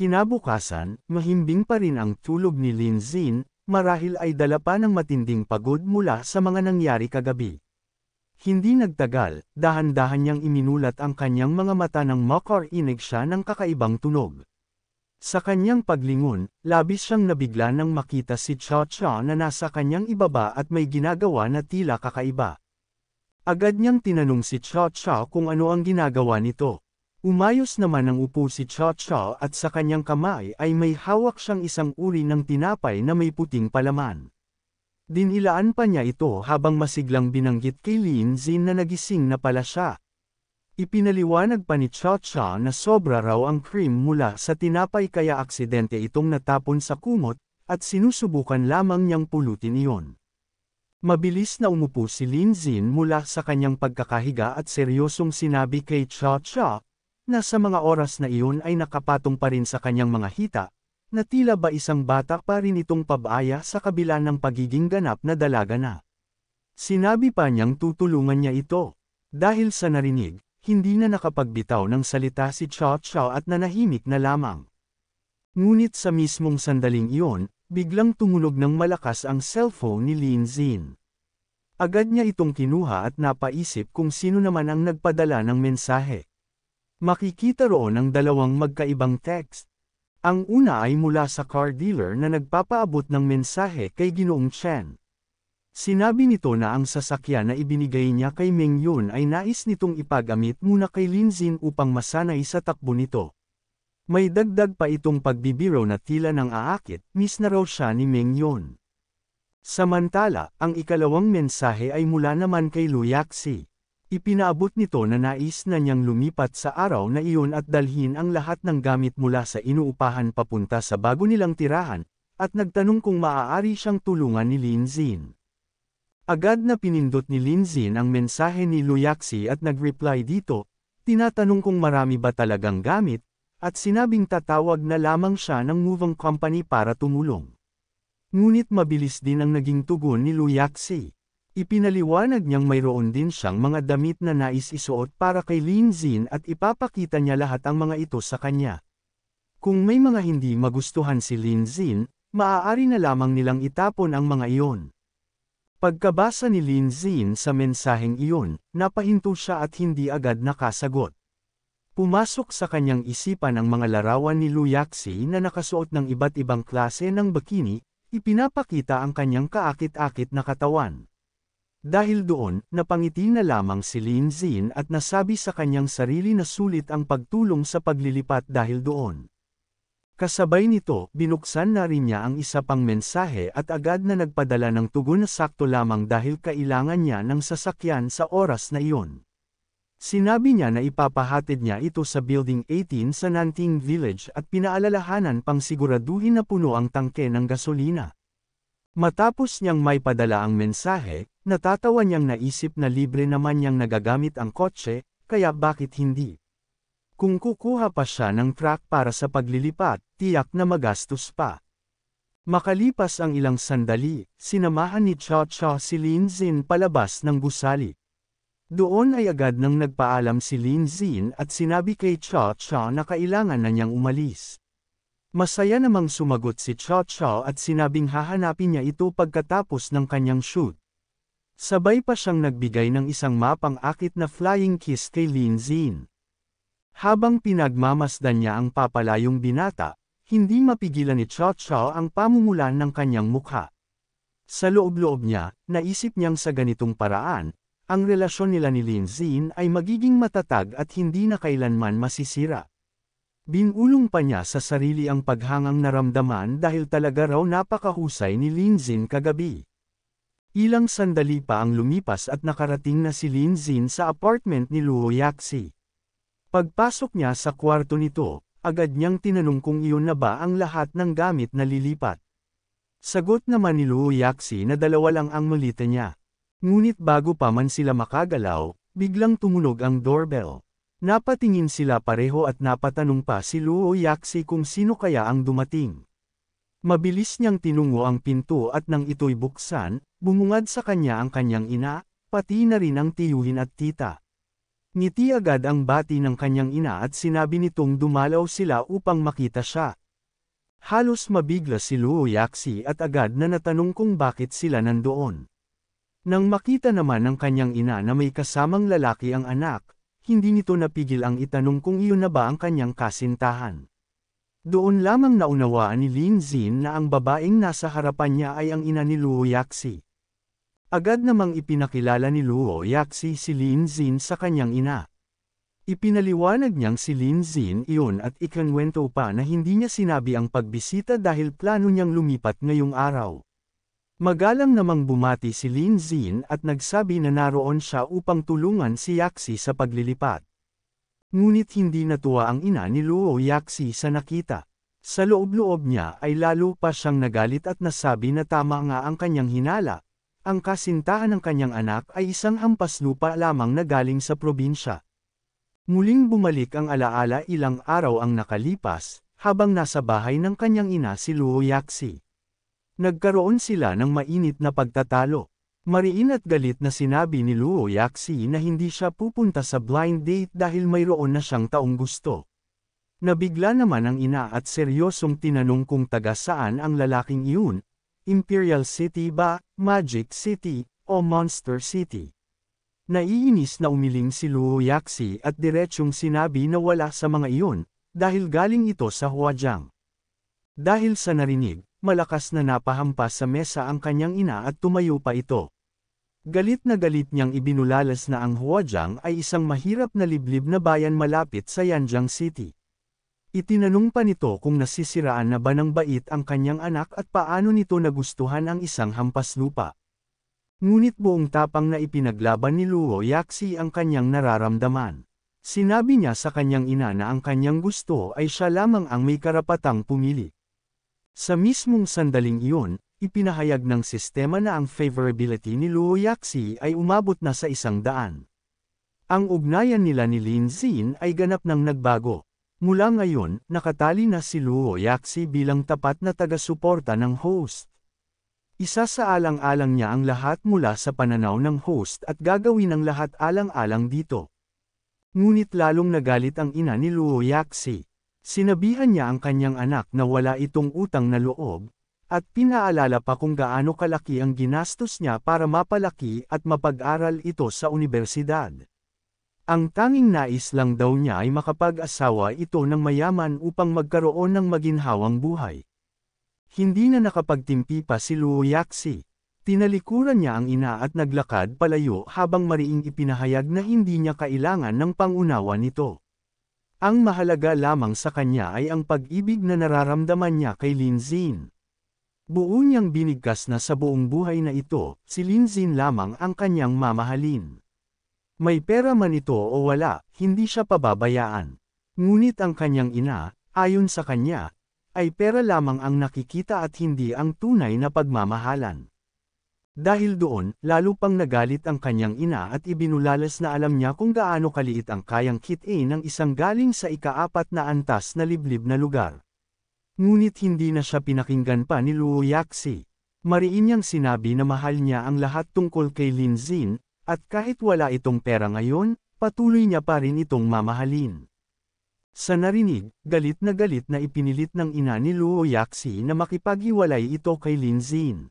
Kinabukasan, mahimbing pa rin ang tulog ni Lin Xin, marahil ay dala pa ng matinding pagod mula sa mga nangyari kagabi. Hindi nagtagal, dahan-dahan niyang iminulat ang kanyang mga mata nang makarinig siya ng kakaibang tunog. Sa kanyang paglingon, labis siyang nabigla nang makita si Cha Cha na nasa kanyang ibaba at may ginagawa na tila kakaiba. Agad niyang tinanong si Cha Cha kung ano ang ginagawa nito. Umayos naman ang upo si Cha Cha at sa kanyang kamay ay may hawak siyang isang uri ng tinapay na may puting palaman. Dinilaan pa niya ito habang masiglang binanggit kay Lin Xin na nagising na pala siya. Ipinaliwanag pa ni Cha Cha na sobra raw ang cream mula sa tinapay kaya aksidente itong natapon sa kumot, at sinusubukan lamang niyang pulutin iyon. Mabilis na umupo si Lin Xin mula sa kanyang pagkakahiga at seryosong sinabi kay Cha Cha, na sa mga oras na iyon ay nakapatong pa rin sa kanyang mga hita, na tila ba isang bata pa rin itong pabaya sa kabila ng pagiging ganap na dalaga na. Sinabi pa niyang tutulungan niya ito. Dahil sa narinig, hindi na nakapagbitaw ng salita si Cha Cha at nanahimik na lamang. Ngunit sa mismong sandaling iyon, biglang tumunog ng malakas ang cellphone ni Lin Xin. Agad niya itong kinuha at napaisip kung sino naman ang nagpadala ng mensahe. Makikita roon ang dalawang magkaibang text. Ang una ay mula sa car dealer na nagpapaabot ng mensahe kay Ginoong Chen. Sinabi nito na ang sasakyan na ibinigay niya kay Meng Yun ay nais nitong ipagamit muna kay Lin Xin upang masanay sa takbo nito. May dagdag pa itong pagbibiro na tila ng aakit, miss na raw siya ni Meng Yun. Samantala, ang ikalawang mensahe ay mula naman kay Lu Yaxi. Ipinaabot nito na nais na niyang lumipat sa araw na iyon at dalhin ang lahat ng gamit mula sa inuupahan papunta sa bago nilang tirahan, at nagtanong kung maaari siyang tulungan ni Lin Xin. Agad na pinindot ni Lin Xin ang mensahe ni Lu Yaxi at nag-reply dito, tinatanong kung marami ba talagang gamit, at sinabing tatawag na lamang siya ng moving company para tumulong. Ngunit mabilis din ang naging tugon ni Lu Yaxi. Ipinaliwanag niyang mayroon din siyang mga damit na nais isuot para kay Lin Xin at ipapakita niya lahat ang mga ito sa kanya. Kung may mga hindi magustuhan si Lin Xin, maaari na lamang nilang itapon ang mga iyon. Pagkabasa ni Lin Xin sa mensaheng iyon, napahinto siya at hindi agad nakasagot. Pumasok sa kanyang isipan ang mga larawan ni Lu Yaxi na nakasuot ng iba't ibang klase ng bikini, ipinapakita ang kanyang kaakit-akit na katawan. Dahil doon, napangiti na lamang si Lin Xin at nasabi sa kanyang sarili na sulit ang pagtulong sa paglilipat dahil doon. Kasabay nito, binuksan na rin niya ang isa pang mensahe at agad na nagpadala ng tugon na sakto lamang dahil kailangan niya ng sasakyan sa oras na iyon. Sinabi niya na ipapahatid niya ito sa Building 18 sa Nanting Village at pinaalalahanan pang siguraduhin na puno ang tangke ng gasolina. Matapos niyang may padala ang mensahe, natatawa niyang naisip na libre naman niyang nagagamit ang kotse, kaya bakit hindi? Kung kukuha pa siya ng truck para sa paglilipat, tiyak na magastos pa. Makalipas ang ilang sandali, sinamahan ni Cha Cha si Lin Xin palabas ng gusali. Doon ay agad nang nagpaalam si Lin Xin at sinabi kay Cha Cha na kailangan na niyang umalis. Masaya namang sumagot si Cha Cha at sinabing hahanapin niya ito pagkatapos ng kanyang shoot. Sabay pa siyang nagbigay ng isang mapang-akit na flying kiss kay Lin Xin. Habang pinagmamasdan niya ang papalayong binata, hindi mapigilan ni Cha Cha ang pamumulan ng kanyang mukha. Sa loob-loob niya, naisip niyang sa ganitong paraan, ang relasyon nila ni Lin Xin ay magiging matatag at hindi na kailanman masisira. Binulong pa niya sa sarili ang paghangang naramdaman dahil talaga raw napakahusay ni Lin Xin kagabi. Ilang sandali pa ang lumipas at nakarating na si Lin Xin sa apartment ni Lu Yaxi. Pagpasok niya sa kwarto nito, agad niyang tinanong kung iyon na ba ang lahat ng gamit na lilipat. Sagot naman ni Lu Yaxi na dalawa lang ang malita niya. Ngunit bago pa man sila makagalaw, biglang tumunog ang doorbell. Napatingin sila pareho at napatanong pa si Lu Yaxi kung sino kaya ang dumating. Mabilis niyang tinungo ang pinto at nang ito'y buksan, bumungad sa kanya ang kanyang ina, pati na rin ang tiyuhin at tita. Ngiti agad ang bati ng kanyang ina at sinabi nitong dumalaw sila upang makita siya. Halos mabigla si Luo Yaxi at agad na natanong kung bakit sila nandoon. Nang makita naman ng kanyang ina na may kasamang lalaki ang anak, hindi nito napigil ang itanong kung iyon na ba ang kanyang kasintahan. Doon lamang naunawaan ni Lin Xin na ang babaeng nasa harapan niya ay ang ina ni Luo Yaxi. Agad namang ipinakilala ni Luo Yaxi si Lin Xin sa kanyang ina. Ipinaliwanag niyang si Lin Xin iyon at ikinwento pa na hindi niya sinabi ang pagbisita dahil plano niyang lumipat ngayong araw. Magalang namang bumati si Lin Xin at nagsabi na naroon siya upang tulungan si Yaxi sa paglilipat. Ngunit hindi natuwa ang ina ni Luo Yaxi sa nakita. Sa loob-loob niya ay lalo pa siyang nagalit at nasabi na tama nga ang kanyang hinala. Ang kasintahan ng kanyang anak ay isang hampas lupa lamang na galing sa probinsya. Muling bumalik ang alaala ilang araw ang nakalipas, habang nasa bahay ng kanyang ina si Luo Yaxi. Nagkaroon sila ng mainit na pagtatalo. Mariin at galit na sinabi ni Luo Yaxi na hindi siya pupunta sa blind date dahil mayroon na siyang taong gusto. Nabigla naman ang ina at seryosong tinanong kung taga saan ang lalaking iyon. Imperial City ba, Magic City, o Monster City? Naiinis na umiling si Luo Yaxi at diretsyong sinabi na wala sa mga iyon, dahil galing ito sa Huajiang. Dahil sa narinig, malakas na napahampas sa mesa ang kanyang ina at tumayo pa ito. Galit na galit niyang ibinulalas na ang Huajiang ay isang mahirap na liblib na bayan malapit sa Yanjiang City. Itinanong pa nito kung nasisiraan na ba ng bait ang kanyang anak at paano nito nagustuhan ang isang hampas lupa. Ngunit buong tapang na ipinaglaban ni Luo Yaxi ang kanyang nararamdaman. Sinabi niya sa kanyang ina na ang kanyang gusto ay siya lamang ang may karapatang pumili. Sa mismong sandaling iyon, ipinahayag ng sistema na ang favorability ni Luo Yaxi ay umabot na sa 100. Ang ugnayan nila ni Lin Xin ay ganap nang nagbago. Mula ngayon, nakatali na si Luo Yaxi bilang tapat na taga-suporta ng host. Isasaalang-alang niya ang lahat mula sa pananaw ng host at gagawin ang lahat alang-alang dito. Ngunit lalong nagalit ang ina ni Luo Yaxi. Sinabihan niya ang kanyang anak na wala itong utang na loob, at pinaalala pa kung gaano kalaki ang ginastos niya para mapalaki at mapag-aral ito sa unibersidad. Ang tanging nais lang daw niya ay makapag-asawa ito ng mayaman upang magkaroon ng maginhawang buhay. Hindi na nakapagtimpi pa si Luo Yaxi. Tinalikuran niya ang ina at naglakad palayo habang mariing ipinahayag na hindi niya kailangan ng pangunawa nito. Ang mahalaga lamang sa kanya ay ang pag-ibig na nararamdaman niya kay Lin Xin. Buo niyang binigkas na sa buong buhay na ito, si Lin Xin lamang ang kanyang mamahalin. May pera man ito o wala, hindi siya pababayaan. Ngunit ang kanyang ina, ayon sa kanya, ay pera lamang ang nakikita at hindi ang tunay na pagmamahalan. Dahil doon, lalo pang nagalit ang kanyang ina at ibinulalas na alam niya kung gaano kaliit ang kayang kitain ng isang galing sa ika-4 na antas na liblib na lugar. Ngunit hindi na siya pinakinggan pa ni Luo Yaxi. Mariin niyang sinabi na mahal niya ang lahat tungkol kay Lin Xin, at kahit wala itong pera ngayon, patuloy niya pa rin itong mamahalin. Sa narinig, galit na ipinilit ng ina ni Luo Yaxi na makipaghiwalay ito kay Lin Xin.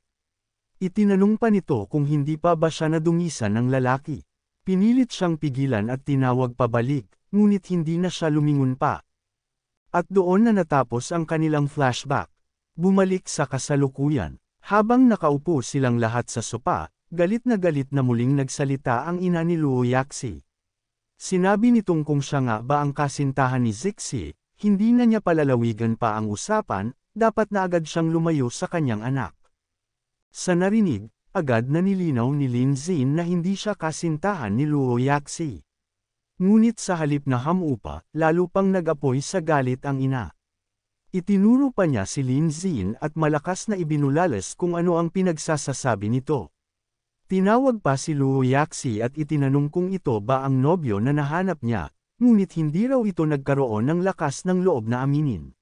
Itinanong pa nito kung hindi pa ba siya nadungisan ng lalaki. Pinilit siyang pigilan at tinawag pabalik, ngunit hindi na siya lumingon pa. At doon na natapos ang kanilang flashback. Bumalik sa kasalukuyan. Habang nakaupo silang lahat sa sopa, galit na muling nagsalita ang ina ni Luo Yaxi. Sinabi nitong kung siya nga ba ang kasintahan ni Zixi, hindi na niya palalawigan pa ang usapan, dapat na agad siyang lumayo sa kanyang anak. Sa narinig, agad na nilinaw ni Lin Xin na hindi siya kasintahan ni Luo Yaxi. Ngunit sa halip na hamupa, lalo pang nag-apoy sa galit ang ina. Itinuro pa niya si Lin Xin at malakas na ibinulalas kung ano ang pinagsasasabi nito. Tinawag pa si Luo Yaxi at itinanong kung ito ba ang nobyo na nahanap niya, ngunit hindi raw ito nagkaroon ng lakas ng loob na aminin.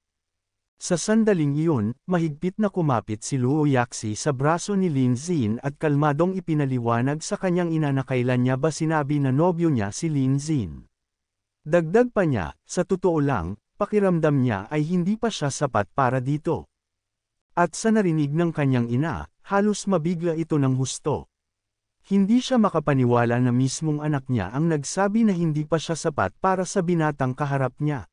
Sa sandaling iyon, mahigpit na kumapit si Luo Yaxi sa braso ni Lin Xin at kalmadong ipinaliwanag sa kanyang ina na kailan niya ba sinabi na nobyo niya si Lin Xin. Dagdag pa niya, sa totoo lang, pakiramdam niya ay hindi pa siya sapat para dito. At sa narinig ng kanyang ina, halos mabigla ito ng husto. Hindi siya makapaniwala na mismong anak niya ang nagsabi na hindi pa siya sapat para sa binatang kaharap niya.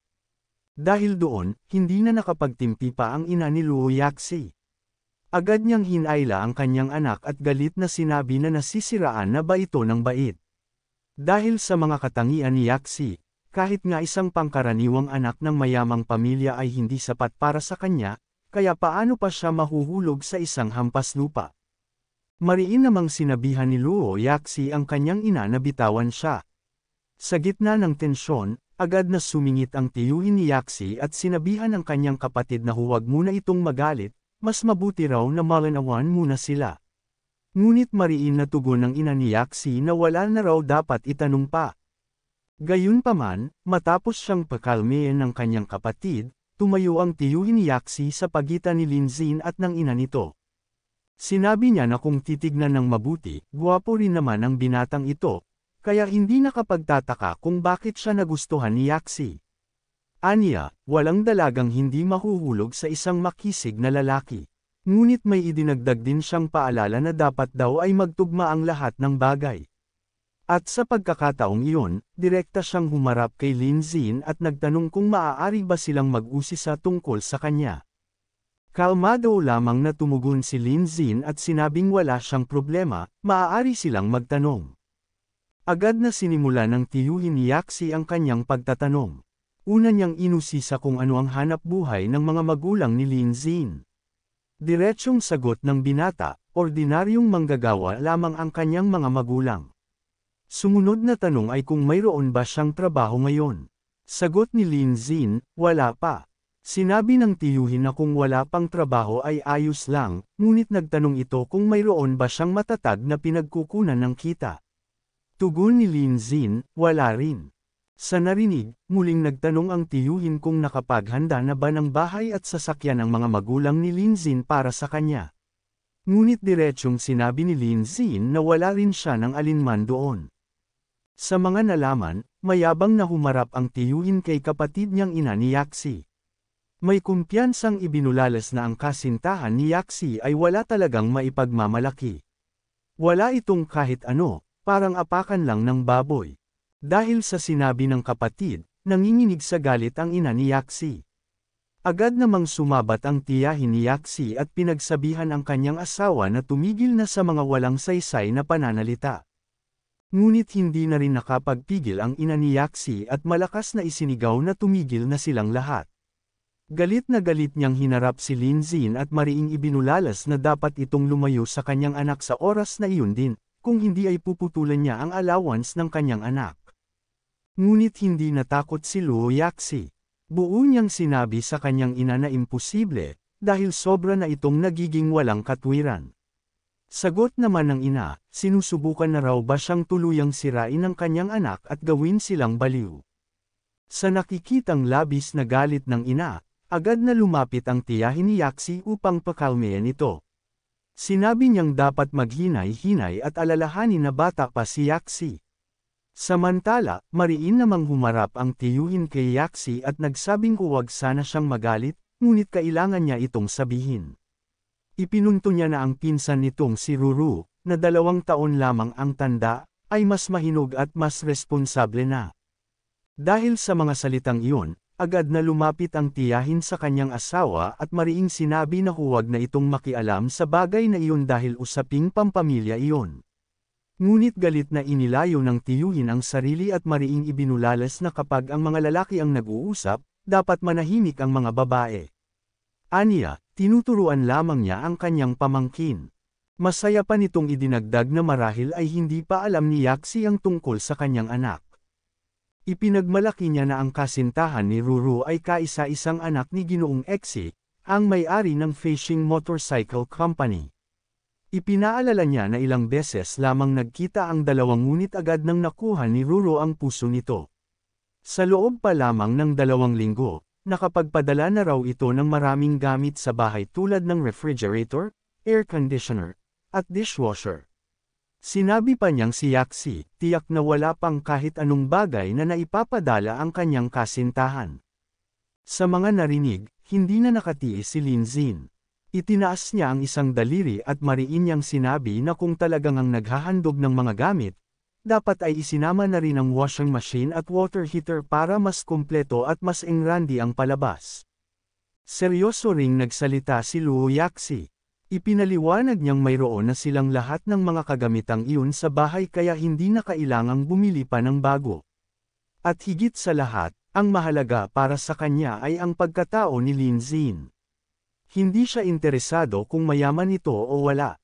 Dahil doon, hindi na nakapagtimpi pa ang ina ni Luo Yaxi. Agad niyang hinayla ang kanyang anak at galit na sinabi na nasisiraan na ba ito ng bait. Dahil sa mga katangian ni Yaxi, kahit nga isang pangkaraniwang anak ng mayamang pamilya ay hindi sapat para sa kanya, kaya paano pa siya mahuhulog sa isang hampas lupa. Mariin namang sinabihan ni Luo Yaxi ang kanyang ina na bitawan siya. Sa gitna ng tensyon, agad na sumingit ang tiyuhin ni Yaxi at sinabihan ang kanyang kapatid na huwag muna itong magalit, mas mabuti raw na malanawan muna sila. Ngunit mariin na tugon ng ina ni Yaxi na wala na raw dapat itanong pa. Gayunpaman, matapos siyang pakalmehin ng kanyang kapatid, tumayo ang tiyuhin ni Yaxi sa pagitan ni Lin Xin at ng ina nito. Sinabi niya na kung titignan ng mabuti, gwapo rin naman ang binatang ito, kaya hindi nakapagtataka kung bakit siya nagustuhan ni Yaxi. Aniya, walang dalagang hindi mahuhulog sa isang makisig na lalaki. Ngunit may idinagdag din siyang paalala na dapat daw ay magtugma ang lahat ng bagay. At sa pagkakataong iyon, direkta siyang humarap kay Lin Xin at nagtanong kung maaari ba silang mag-usisa tungkol sa kanya. Kalmado lamang na tumugon si Lin Xin at sinabing wala siyang problema, maaari silang magtanong. Agad na sinimula ng tiyuhin ni Yaxi ang kanyang pagtatanong. Una niyang inusisa kung ano ang hanap buhay ng mga magulang ni Lin Xin. Diretsyong sagot ng binata, ordinaryong manggagawa lamang ang kanyang mga magulang. Sumunod na tanong ay kung mayroon ba siyang trabaho ngayon. Sagot ni Lin Xin, wala pa. Sinabi ng tiyuhin na kung wala pang trabaho ay ayos lang, ngunit nagtanong ito kung mayroon ba siyang matatag na pinagkukunan ng kita. Tugon ni Lin Xin, wala rin. Sa narinig, muling nagtanong ang tiyuhin kung nakapaghanda na ba ng bahay at sasakyan ang mga magulang ni Lin Xin para sa kanya. Ngunit diretsyong sinabi ni Lin Xin na wala rin siya ng alinman doon. Sa mga nalaman, mayabang na humarap ang tiyuhin kay kapatid niyang ina ni Yaxi. May kumpiyansang ibinulalas na ang kasintahan ni Yaxi ay wala talagang maipagmamalaki. Wala itong kahit ano, parang apakan lang ng baboy. Dahil sa sinabi ng kapatid, nanginginig sa galit ang ina ni Yaxi. Agad namang sumabat ang tiyahin ni Yaxi at pinagsabihan ang kanyang asawa na tumigil na sa mga walang saysay na pananalita. Ngunit hindi na rin nakapagpigil ang ina ni Yaxi at malakas na isinigaw na tumigil na silang lahat. Galit na galit niyang hinarap si Lin Xin at mariing ibinulalas na dapat itong lumayo sa kanyang anak sa oras na iyon din, kung hindi ay puputulan niya ang allowance ng kanyang anak. Ngunit hindi natakot si Luo Yaxi. Buo niyang sinabi sa kanyang ina na imposible, dahil sobra na itong nagiging walang katwiran. Sagot naman ng ina, sinusubukan na raw ba siyang tuluyang sirain ng kanyang anak at gawin silang baliw. Sa nakikitang labis na galit ng ina, agad na lumapit ang tiyahin ni Yaxi upang pakalmehan ito. Sinabi niyang dapat maghinay-hinay at alalahanin na bata pa si Yaxi. Samantala, mariin namang humarap ang tiyuhin kay Yaxi at nagsabing huwag sana siyang magalit, ngunit kailangan niya itong sabihin. Ipinunto niya na ang pinsan nitong si Ruru, na 2 taon lamang ang tanda, ay mas mahinog at mas responsable na. Dahil sa mga salitang iyon, agad na lumapit ang tiyahin sa kanyang asawa at mariing sinabi na huwag na itong makialam sa bagay na iyon dahil usaping pampamilya iyon. Ngunit galit na inilayo ng tiyuhin ang sarili at mariing ibinulalas na kapag ang mga lalaki ang nag-uusap, dapat manahimik ang mga babae. Aniya, tinuturuan lamang niya ang kanyang pamangkin. Masaya pa nitong idinagdag na marahil ay hindi pa alam ni Yaxi ang tungkol sa kanyang anak. Ipinagmalaki niya na ang kasintahan ni Ruru ay kaisa-isang anak ni Ginoong Exi, ang may-ari ng Fishing Motorcycle Company. Ipinaalala niya na ilang beses lamang nagkita ang dalawang ngunit agad nang nakuha ni Ruru ang puso nito. Sa loob pa lamang ng 2 linggo, Nakapagpadala na raw ito ng maraming gamit sa bahay tulad ng refrigerator, air conditioner, at dishwasher. Sinabi pa niyang si Yaxi, tiyak na wala pang kahit anong bagay na naipapadala ang kanyang kasintahan. Sa mga narinig, hindi na nakatiis si Linzin. Itinaas niya ang isang daliri at mariin niyang sinabi na kung talagang ang naghahandog ng mga gamit, dapat ay isinama na rin ang washing machine at water heater para mas kumpleto at mas engrandi ang palabas. Seryoso ring nagsalita si Luo Yaxi. Ipinaliwanag niyang mayroon na silang lahat ng mga kagamitang iyon sa bahay kaya hindi na kailangang bumili pa ng bago. At higit sa lahat, ang mahalaga para sa kanya ay ang pagkatao ni Linzin. Hindi siya interesado kung mayaman ito o wala.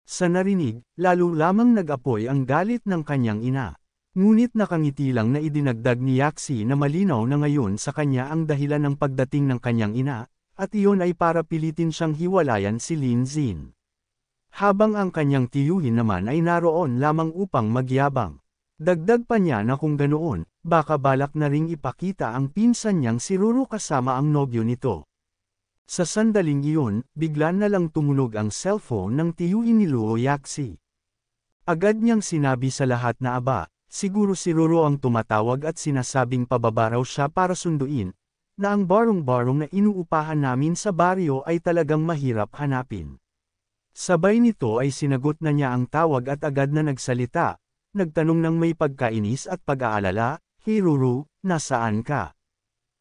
Sa narinig, lalo lamang nag-apoy ang galit ng kanyang ina. Ngunit nakangiti lang na idinagdag ni Yaxi na malinaw na ngayon sa kanya ang dahilan ng pagdating ng kanyang ina, at iyon ay para pilitin siyang hiwalayan si Linzin. Habang ang kanyang tiyuhin naman ay naroon lamang upang magyabang. Dagdag pa niya na kung ganoon, baka balak na ring ipakita ang pinsan niyang si Ruru kasama ang nobyo nito. Sa sandaling iyon, bigla na lang tumunog ang cellphone ng tiyuhin ni Luo Yaxi. Agad niyang sinabi sa lahat na siguro si Ruru ang tumatawag at sinasabing pababa raw siya para sunduin, na ang barong-barong na inuupahan namin sa baryo ay talagang mahirap hanapin. Sabay nito ay sinagot na niya ang tawag at agad na nagsalita, nagtanong ng may pagkainis at pag-aalala, "Hey Ruru, nasaan ka?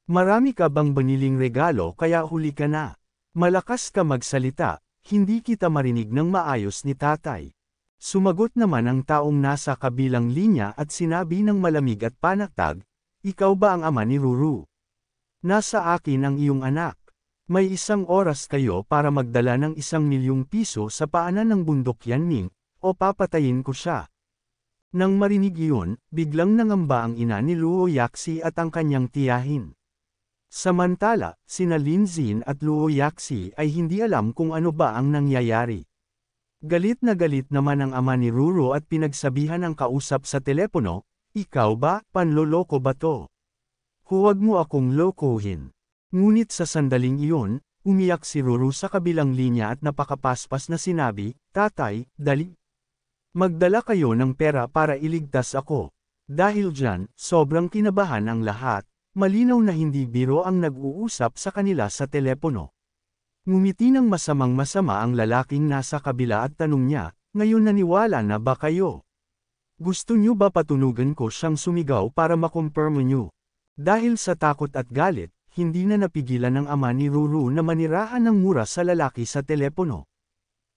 Marami ka bang baniling regalo kaya huli ka na? Malakas ka magsalita, hindi kita marinig ng maayos ni tatay." Sumagot naman ang taong nasa kabilang linya at sinabi ng malamig at panatag, "Ikaw ba ang ama ni Ruru? Nasa akin ang iyong anak. May 1 oras kayo para magdala ng 1,000,000 piso sa paanan ng bundok Yanning, o papatayin ko siya." Nang marinig iyon, biglang nangamba ang ina ni Luo Yaxi at ang kanyang tiyahin. Samantala, sina Linzin at Luo Yaxi ay hindi alam kung ano ba ang nangyayari. Galit na galit naman ang ama ni Ruru at pinagsabihan ang kausap sa telepono, "Ikaw ba, panloloko ba to? Huwag mo akong lokohin." Ngunit sa sandaling iyon, umiyak si Ruru sa kabilang linya at napakapaspas na sinabi, "Tatay, dali. Magdala kayo ng pera para iligtas ako." Dahil dyan, sobrang kinabahan ang lahat. Malinaw na hindi biro ang nag-uusap sa kanila sa telepono. Ngumiti ng masamang-masama ang lalaking nasa kabila at tanong niya, "Ngayon naniwala na ba kayo? Gusto niyo ba patunugan ko siyang sumigaw para makumpirma niyo?" Dahil sa takot at galit, hindi na napigilan ng ama ni Ruru na manirahan ng mura sa lalaki sa telepono.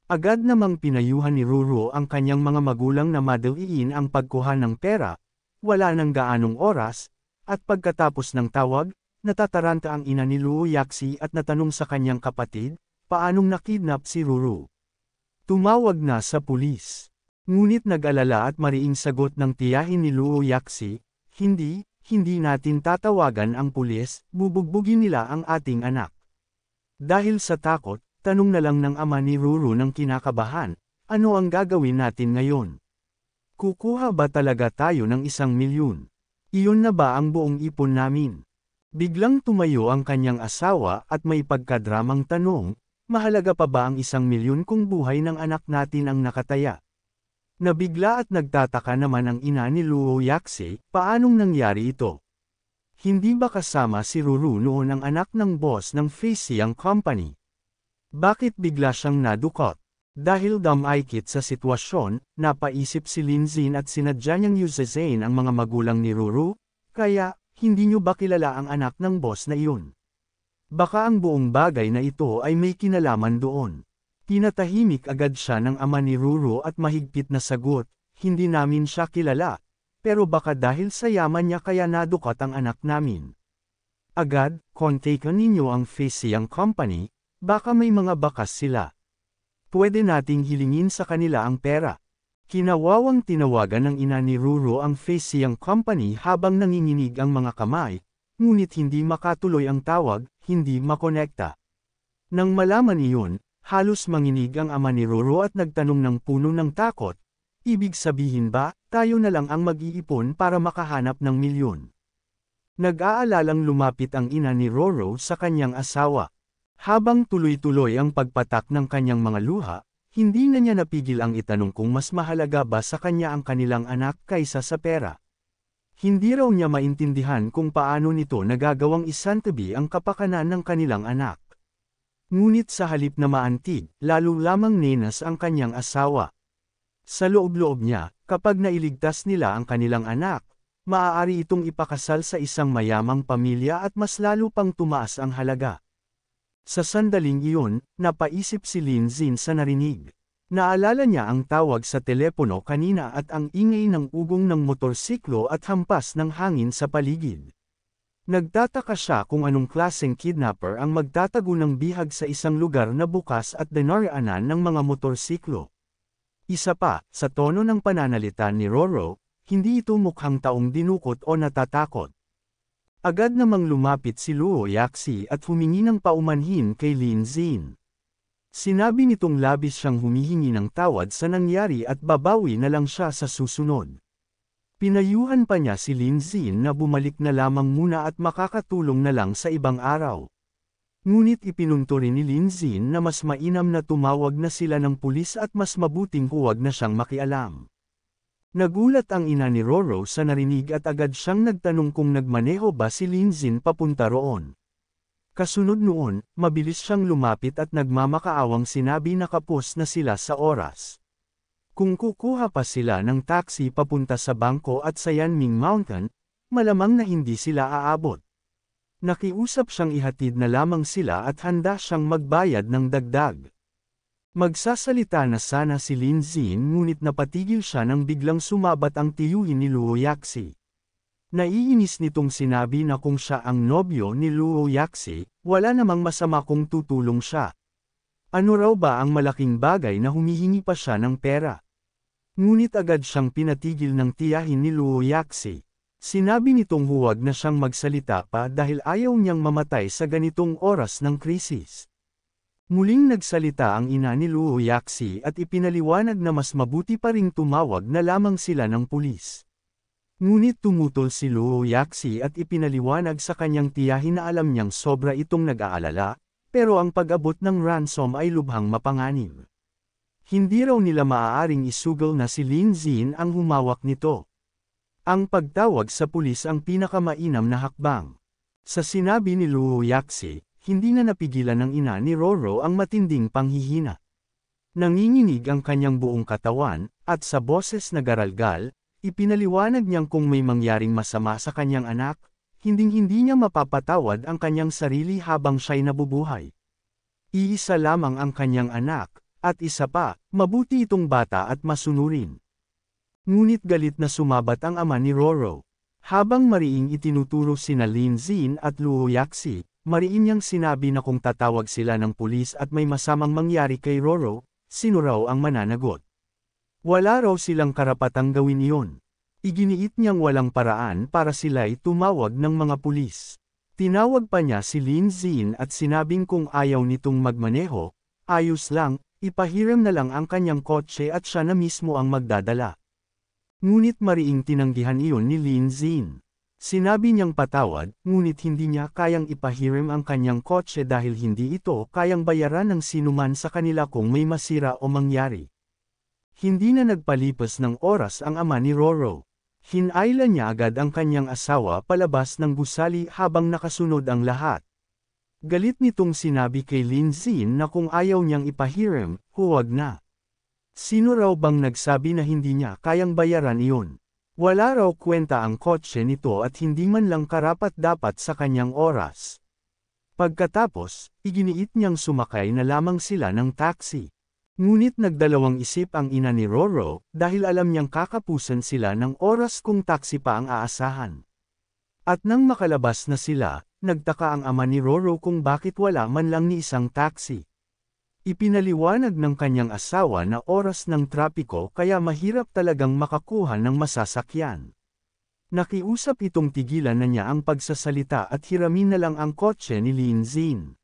Agad namang pinayuhan ni Ruru ang kanyang mga magulang na madaliin ang pagkuha ng pera, wala nang gaanong oras, at pagkatapos ng tawag, natataranta ang ina ni Luo Yaxi at natanong sa kanyang kapatid, paanong nakidnap si Ruru. Tumawag na sa pulis. Ngunit nag-alala at mariing sagot ng tiyahin ni Luo Yaxi, hindi natin tatawagan ang pulis, bubugbugin nila ang ating anak." Dahil sa takot, tanong na lang ng ama ni Ruru ng kinakabahan, "Ano ang gagawin natin ngayon? Kukuha ba talaga tayo ng 1,000,000? Iyon na ba ang buong ipon namin?" Biglang tumayo ang kanyang asawa at may pagkadramang tanong, "Mahalaga pa ba ang 1,000,000 kung buhay ng anak natin ang nakataya?" Nabigla at nagtataka naman ang ina ni Luo Yaxi, paanong nangyari ito? Hindi ba kasama si Ruru noon ang anak ng boss ng Feisiang Company? Bakit bigla siyang nadukot? Dahil damaykit sa sitwasyon, napaisip si Linzin at sinadya niyang yuzazain ang mga magulang ni Ruru, kaya, hindi niyo ba kilala ang anak ng boss na iyon? Baka ang buong bagay na ito ay may kinalaman doon. Tinatahimik agad siya ng ama ni Ruru at mahigpit na sagot, "Hindi namin siya kilala, pero baka dahil sa yaman niya kaya nadukot ang anak namin." Agad, kontakan ninyo ang Feisiang Company, baka may mga bakas sila. Pwede nating hilingin sa kanila ang pera. Kinawawang tinawagan ng ina ni Ruru ang Feisiang Company habang nanginginig ang mga kamay, ngunit hindi makatuloy ang tawag, hindi makonekta. Nang malaman iyon, halos manginig ang ama ni Ruru at nagtanong ng puno ng takot, "Ibig sabihin ba, tayo na lang ang mag-iipon para makahanap ng milyon?" Nag-aalalang lumapit ang ina ni Roro sa kanyang asawa. Habang tuloy-tuloy ang pagpatak ng kanyang mga luha, hindi na niya napigil ang itanong kung mas mahalaga ba sa kanya ang kanilang anak kaysa sa pera. Hindi raw niya maintindihan kung paano nito nagagawang isantabi ang kapakanan ng kanilang anak. Ngunit sa halip na maantig, lalo lamang nenas ang kanyang asawa. Sa loob-loob niya, kapag nailigtas nila ang kanilang anak, maaari itong ipakasal sa isang mayamang pamilya at mas lalo pang tumaas ang halaga. Sa sandaling iyon, napaisip si Linzin sa narinig. Naalala niya ang tawag sa telepono kanina at ang ingay ng ugong ng motorsiklo at hampas ng hangin sa paligid. Nagtataka siya kung anong klaseng kidnapper ang magtatago ng bihag sa isang lugar na bukas at dinaraanan ng mga motorsiklo. Isa pa, sa tono ng pananalita ni Roro, hindi ito mukhang taong dinukot o natatakot. Agad namang lumapit si Luo Yaxi at humingi ng paumanhin kay Linzin. Sinabi nitong labis siyang humihingi ng tawad sa nangyari at babawi na lang siya sa susunod. Pinayuhan pa niya si Linzin na bumalik na lamang muna at makakatulong na lang sa ibang araw. Ngunit ipinunto rin ni Linzin na mas mainam na tumawag na sila ng pulis at mas mabuting huwag na siyang makialam. Nagulat ang ina ni Roro sa narinig at agad siyang nagtanong kung nagmaneho ba si Linzin papunta roon. Kasunod noon, mabilis siyang lumapit at nagmamakaawang sinabi na kapos na sila sa oras. Kung kukuha pa sila ng taxi papunta sa bangko at sa Yanming Mountain, malamang na hindi sila aabot. Nakiusap siyang ihatid na lamang sila at handa siyang magbayad ng dagdag. Magsasalita na sana si Linzin ngunit napatigil siya nang biglang sumabat ang tiyuhin ni Luo Yaxi. Naiinis nitong sinabi na kung siya ang nobyo ni Luo Yaxi, wala namang masama kung tutulong siya. Ano raw ba ang malaking bagay na humihingi pa siya ng pera? Ngunit agad siyang pinatigil ng tiyahin ni Luo Yaxi. Sinabi nitong huwag na siyang magsalita pa dahil ayaw niyang mamatay sa ganitong oras ng krisis. Muling nagsalita ang ina ni Luo Yaxi at ipinaliwanag na mas mabuti pa ring tumawag na lamang sila ng pulis. Ngunit tumutol si Luo Yaxi at ipinaliwanag sa kanyang tiyahin na alam niyang sobra itong nag-aalala, pero ang pag-abot ng ransom ay lubhang mapanganib. Hindi raw nila maaaring isugal na si Linzin ang humawak nito. Ang pagtawag sa pulis ang pinakamainam na hakbang. Sa sinabi ni Luo Yaxi, hindi na napigilan ng ina ni Roro ang matinding panghihina. Nanginginig ang kanyang buong katawan, at sa boses na garalgal, ipinaliwanag niyang kung may mangyaring masama sa kanyang anak, hinding-hindi niya mapapatawad ang kanyang sarili habang siya'y nabubuhay. Iisa lamang ang kanyang anak, at isa pa, mabuti itong bata at masunurin. Ngunit galit na sumabat ang ama ni Roro. Habang mariing itinuturo sina Linzin at Luo Yaxi, mariin niyang sinabi na kung tatawag sila ng pulis at may masamang mangyari kay Roro, sino raw ang mananagot. Wala raw silang karapatang gawin iyon. Iginiit niyang walang paraan para sila'y tumawag ng mga pulis. Tinawag pa niya si Linzin at sinabing kung ayaw nitong magmaneho, ayos lang, ipahiram na lang ang kanyang kotse at siya na mismo ang magdadala. Ngunit mariing tinanggihan iyon ni Linzin. Sinabi niyang patawad, ngunit hindi niya kayang ipahiram ang kanyang kotse dahil hindi ito kayang bayaran ng sinuman sa kanila kung may masira o mangyari. Hindi na nagpalipas ng oras ang ama ni Roro. Hinayla niya agad ang kanyang asawa palabas ng gusali habang nakasunod ang lahat. Galit nitong sinabi kay Linzin na kung ayaw niyang ipahiram, huwag na. Sino raw bang nagsabi na hindi niya kayang bayaran iyon? Wala raw kwenta ang kotse nito at hindi man lang karapat-dapat sa kanyang oras. Pagkatapos, iginiit niyang sumakay na lamang sila ng taxi. Ngunit nagdalawang isip ang ina ni Roro, dahil alam niyang kakapusan sila ng oras kung taxi pa ang aasahan. At nang makalabas na sila, nagtaka ang ama ni Roro kung bakit wala man lang ni isang taxi. Ipinaliwanag ng kanyang asawa na oras ng trapiko kaya mahirap talagang makakuha ng masasakyan. Nakiusap itong tigilan na niya ang pagsasalita at hiramin na lang ang kotse ni Linzin.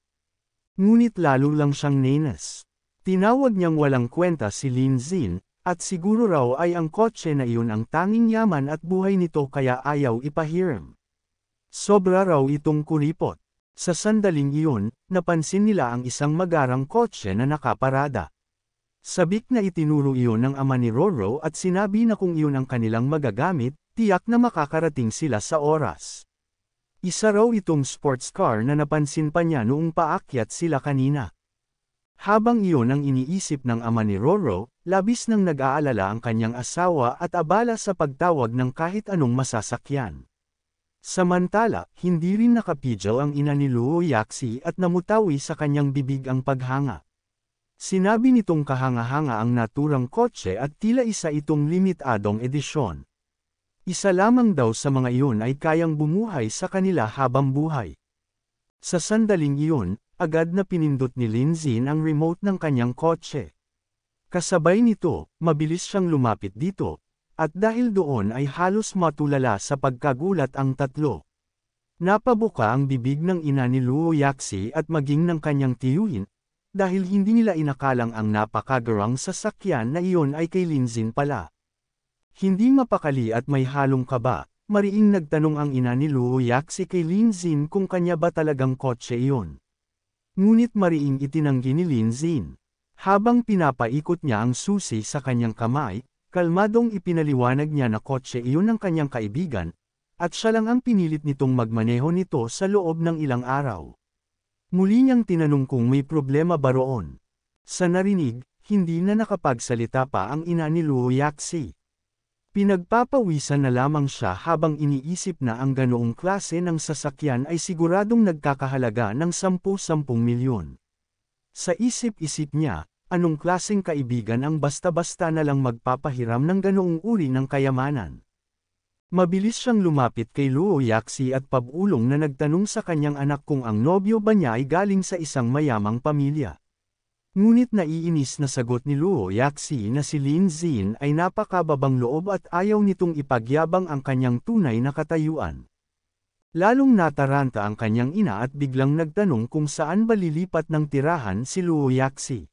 Ngunit lalo lang siyang nenas. Tinawag niyang walang kwenta si Linzin, at siguro raw ay ang kotse na iyon ang tanging yaman at buhay nito kaya ayaw ipahiram. Sobra raw itong kuripot. Sa sandaling iyon, napansin nila ang isang magarang kotse na nakaparada. Sabik na itinuro iyon ng ama ni Roro at sinabi na kung iyon ang kanilang magagamit, tiyak na makakarating sila sa oras. Isa raw itong sports car na napansin pa niya noong paakyat sila kanina. Habang iyon ang iniisip ng ama ni Roro, labis nang nag-aalala ang kanyang asawa at abala sa pagtawag ng kahit anong masasakyan. Samantala, hindi rin nakapidyo ang ina ni Luo Yaxi at namutawi sa kanyang bibig ang paghanga. Sinabi nitong kahanga-hanga ang naturang kotse at tila isa itong limitadong edisyon. Isa lamang daw sa mga iyon ay kayang bumuhay sa kanila habang buhay. Sa sandaling iyon, agad na pinindot ni Lin Xin ang remote ng kanyang kotse. Kasabay nito, mabilis siyang lumapit dito, at dahil doon ay halos matulala sa pagkagulat ang tatlo. Napabuka ang bibig ng ina ni Luo Yaxi at maging ng kanyang tiyuhin, dahil hindi nila inakalang ang napakagarang sasakyan na iyon ay kay Lin Xin pala. Hindi mapakali at may halong kaba, mariing nagtanong ang ina ni Luo Yaxi kay Lin Xin kung kanya ba talagang kotse iyon. Ngunit mariing itinanggi ni Lin Xin. Habang pinapaikot niya ang susi sa kanyang kamay, kalmadong ipinaliwanag niya na kotse iyon ng kanyang kaibigan, at siya lang ang pinilit nitong magmaneho nito sa loob ng ilang araw. Muli niyang tinanong kung may problema ba roon. Sa narinig, hindi na nakapagsalita pa ang ina ni Luo Yaxi. Pinagpapawisan na lamang siya habang iniisip na ang ganoong klase ng sasakyan ay siguradong nagkakahalaga ng 10-10 milyon. Sa isip-isip niya, anong klaseng kaibigan ang basta-basta na lang magpapahiram ng ganoong uri ng kayamanan? Mabilis siyang lumapit kay Luo Yaxi at pabulong na nagtanong sa kanyang anak kung ang nobyo ba niya ay galing sa isang mayamang pamilya. Ngunit naiinis na sagot ni Luo Yaxi na si Lin Xin ay napakababang loob at ayaw nitong ipagyabang ang kanyang tunay na katayuan. Lalong nataranta ang kanyang ina at biglang nagtanong kung saan ba lilipat ng tirahan si Luo Yaxi.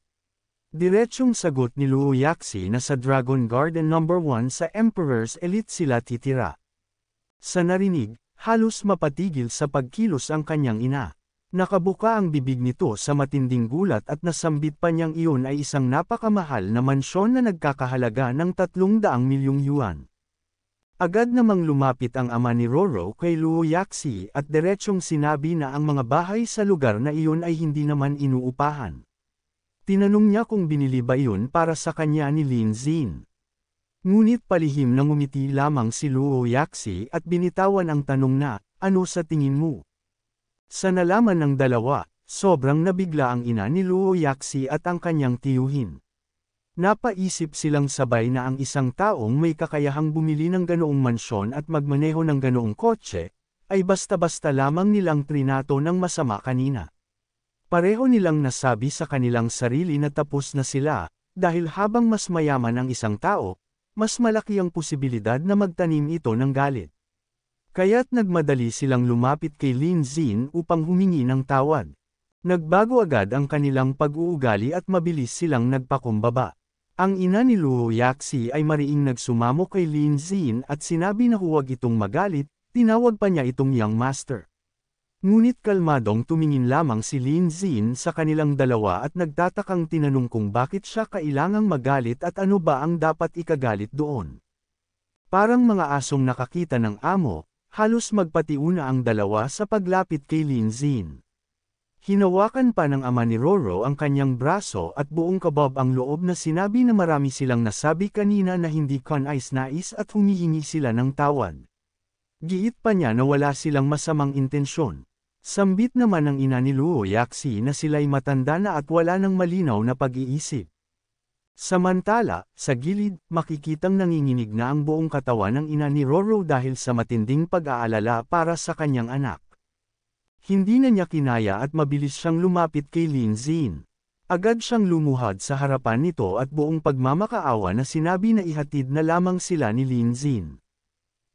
Diretsyong sagot ni Luo Yaxi na sa Dragon Garden No. 1 sa Emperor's Elite sila titira. Sa narinig, halos mapatigil sa pagkilos ang kanyang ina. Nakabuka ang bibig nito sa matinding gulat at nasambit pa niyang iyon ay isang napakamahal na mansyon na nagkakahalaga ng 300 milyong yuan. Agad namang lumapit ang ama ni Roro kay Luo Yaxi at diretsyong sinabi na ang mga bahay sa lugar na iyon ay hindi naman inuupahan. Tinanong niya kung binili ba iyon para sa kanya ni Lin Xin. Ngunit palihim na ngumiti lamang si Luo Yaxi at binitawan ang tanong na, ano sa tingin mo? Sa nalaman ng dalawa, sobrang nabigla ang ina ni Luo Yaxi at ang kanyang tiyuhin. Napaisip silang sabay na ang isang taong may kakayahang bumili ng ganoong mansyon at magmaneho ng ganoong kotse, ay basta-basta lamang nilang trinato ng masama kanina. Pareho nilang nasabi sa kanilang sarili na tapos na sila, dahil habang mas mayaman ang isang tao, mas malaki ang posibilidad na magtanim ito ng galit. Kaya't nagmadali silang lumapit kay Lin Xin upang humingi ng tawad. Nagbago agad ang kanilang pag-uugali at mabilis silang nagpakumbaba. Ang ina ni Luo Yaxi ay mariing nagsumamo kay Lin Xin at sinabi na huwag itong magalit, tinawag pa niya itong young master. Ngunit kalmadong tumingin lamang si Lin Xin sa kanilang dalawa at nagtatakang tinanong kung bakit siya kailangang magalit at ano ba ang dapat ikagalit doon. Parang mga asong nakakita ng amo, halos magpatiuna ang dalawa sa paglapit kay Lin Xin. Hinawakan pa ng ama ni Roro ang kanyang braso at buong kabab ang loob na sinabi na marami silang nasabi kanina na hindi kanais-nais at humihingi sila ng tawad. Giit pa niya na wala silang masamang intensyon. Sambit naman ng ina ni Luo Yaxi na sila'y matanda na at wala ng malinaw na pag-iisip. Samantala, sa gilid, makikitang nanginginig na ang buong katawan ng ina ni Roro dahil sa matinding pag-aalala para sa kanyang anak. Hindi na niya kinaya at mabilis siyang lumapit kay Lin Xin. Agad siyang lumuhad sa harapan nito at buong pagmamakaawa na sinabi na ihatid na lamang sila ni Lin Xin.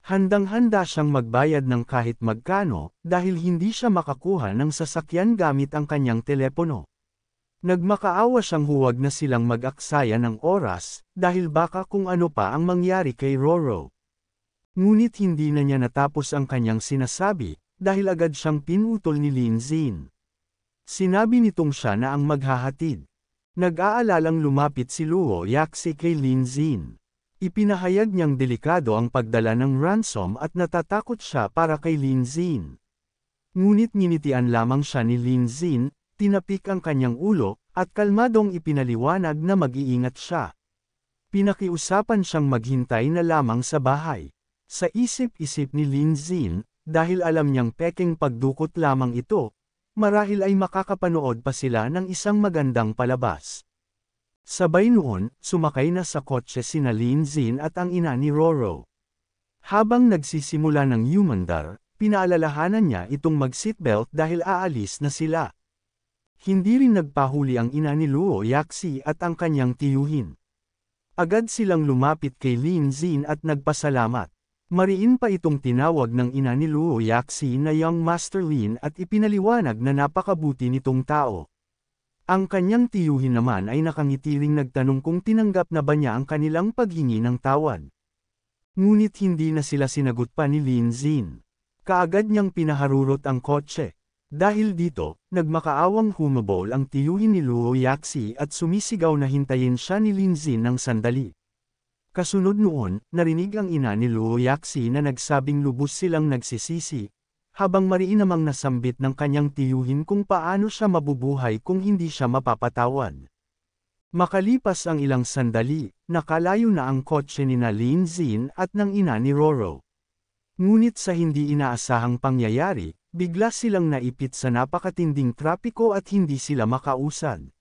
Handang-handa siyang magbayad ng kahit magkano, dahil hindi siya makakuha ng sasakyan gamit ang kanyang telepono. Nagmakaawa siyang huwag na silang mag-aksaya ng oras, dahil baka kung ano pa ang mangyari kay Roro. Ngunit hindi na niya natapos ang kanyang sinasabi, dahil agad siyang pinutol ni Lin Xin. Sinabi nitong siya na ang maghahatid. Nag-aalalang lumapit si Luo Yaxi kay Lin Xin. Ipinahayag niyang delikado ang pagdala ng ransom at natatakot siya para kay Lin Xin. Ngunit nginitian lamang siya ni Lin Xin, tinapik ang kanyang ulo, at kalmadong ipinaliwanag na mag-iingat siya. Pinakiusapan siyang maghintay na lamang sa bahay. Sa isip-isip ni Lin Xin, dahil alam niyang pekeng pagdukot lamang ito, marahil ay makakapanood pa sila ng isang magandang palabas. Sabay noon, sumakay na sa kotse sina Lin Xin at ang ina ni Roro. Habang nagsisimula ng humandar, pinaalalahanan niya itong mag-seatbelt dahil aalis na sila. Hindi rin nagpahuli ang ina ni Luo Yaxi at ang kanyang tiyuhin. Agad silang lumapit kay Lin Xin at nagpasalamat. Mariin pa itong tinawag ng ina ni Luo Yaxi na Young Master Lin at ipinaliwanag na napakabuti nitong tao. Ang kanyang tiyuhin naman ay nakangitiling nagtanong kung tinanggap na ba niya ang kanilang paghingi ng tawad. Ngunit hindi na sila sinagot pa ni Lin Xin. Kaagad niyang pinaharurot ang kotse. Dahil dito, nagmakaawang humabol ang tiyuhin ni Luo Yaxi at sumisigaw na hintayin siya ni Lin Xin ng sandali. Kasunod noon, narinig ang ina ni Luo Yaxi na nagsabing lubos silang nagsisisi, habang mariin namang nasambit ng kanyang tiyuhin kung paano siya mabubuhay kung hindi siya mapapatawad. Makalipas ang ilang sandali, nakalayo na ang kotse ni na Lin Xin at ng ina ni Roro. Ngunit sa hindi inaasahang pangyayari, bigla silang naipit sa napakatinding trapiko at hindi sila makausad.